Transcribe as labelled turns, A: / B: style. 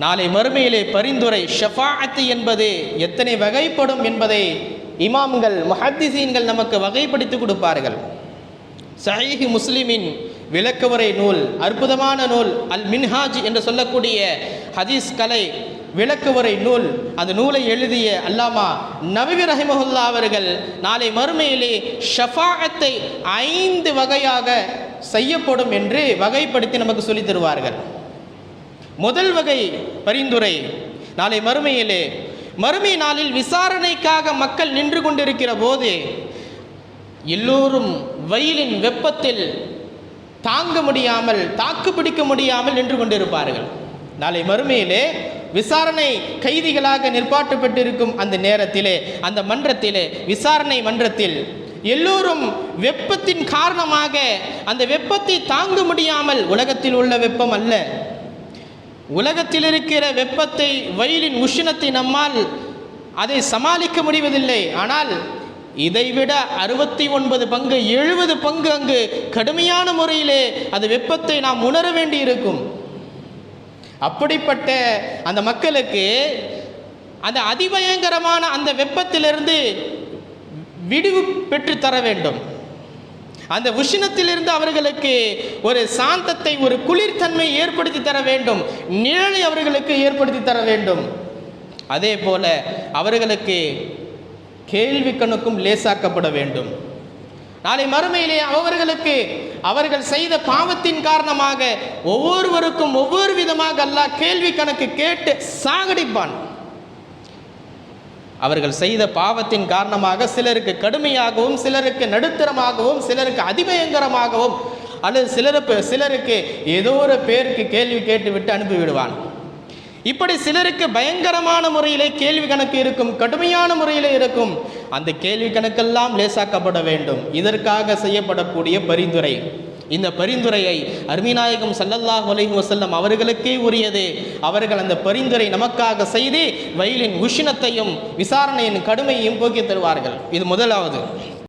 A: நாளை மறுமையிலே பரிந்துரை ஷஃபாஅத் என்பது எத்தனை வகைப்படும் என்பதை இமாம்கள் முஹத்திஸீன்கள் நமக்கு வகைப்படுத்தி கொடுப்பார்கள். சஹீஹ் முஸ்லிமின் விளக்கவுரை நூல், அற்புதமான நூல் அல் மின்ஹாஜ் என்று சொல்லக்கூடிய ஹதீஸ் கலை விளக்கவுரை நூல், அந்த நூலை எழுதிய அல்லாமா நவவி ரஹிமஹுல்லா அவர்கள் நாளை மறுமையிலே ஷஃபாஅத்தை 5 வகையாக செய்யப்படும் என்று வகைப்படுத்தி நமக்கு சொல்லித் தருவார்கள். முதல் வகை பரிந்துரை, நாளை மறுமையிலே மறுமை நாளில் விசாரணைக்காக மக்கள் நின்று கொண்டிருக்கிற போது எல்லோரும் வெயிலின் வெப்பத்தில் தாங்க முடியாமல், தாக்கு பிடிக்க முடியாமல் நின்று கொண்டிருப்பார்கள். நாளை மறுமையிலே விசாரணை கைதிகளாக நிற்பாட்டப்பட்டிருக்கும் அந்த நேரத்திலே, அந்த மன்றத்திலே, விசாரணை மன்றத்தில் எல்லோரும் வெப்பத்தின் காரணமாக அந்த வெப்பத்தை தாங்க முடியாமல், உலகத்தில் உள்ள வெப்பம் அல்ல, உலகத்தில் இருக்கிற வெப்பத்தை, வெயிலின் உஷ்ணத்தை நம்மால் அதை சமாளிக்க முடிவதில்லை. ஆனால் இதைவிட 69 பங்கு 70 பங்கு அங்கு கடுமையான முறையிலே அது வெப்பத்தை நாம் உணர வேண்டி இருக்கும். அப்படிப்பட்ட அந்த மக்களுக்கு அந்த அதிபயங்கரமான அந்த வெப்பத்திலிருந்து விடுவு பெற்று தர வேண்டும். அந்த உஷ்ணத்திலிருந்து அவர்களுக்கு ஒரு சாந்தத்தை, ஒரு குளிர்தன்மை ஏற்படுத்தி தர வேண்டும், நிழலை அவர்களுக்கு ஏற்படுத்தி தர வேண்டும். அதே போல அவர்களுக்கு கேள்வி கணக்கும் லேசாக்கப்பட வேண்டும். நாளை மறுமையிலே அவர்களுக்கு அவர்கள் செய்த பாவத்தின் காரணமாக ஒவ்வொருவருக்கும் ஒவ்வொரு விதமாக அல்லாஹ் கேள்வி கணக்கு கேட்டு சாகடிப்பான். அவர்கள் செய்த பாவத்தின் காரணமாக சிலருக்கு கடுமையாகவும், சிலருக்கு நடுத்தரமாகவும், சிலருக்கு அதிபயங்கரமாகவும், அல்லது சிலருக்கு ஏதோ ஒரு பேருக்கு கேள்வி கேட்டு விட்டு அனுப்பிவிடுவான். இப்படி சிலருக்கு பயங்கரமான முறையிலே கேள்வி கணக்கு இருக்கும், கடுமையான முறையிலே இருக்கும். அந்த கேள்வி கணக்கெல்லாம் லேசாக்கப்பட வேண்டும். இதற்காக செய்யப்படக்கூடிய பரிந்துரை, இந்த பரிந்துரையை அருமைநாயகம் ஸல்லல்லாஹு அலைஹி வஸல்லம் அவர்களுக்கே உரியது. அவர்கள் அந்த பரிந்துரை நமக்காக செய்து வெயிலின் உஷ்ணத்தையும் விசாரணையின் கடுமையையும் போக்கி தருவார்கள். இது முதலாவது.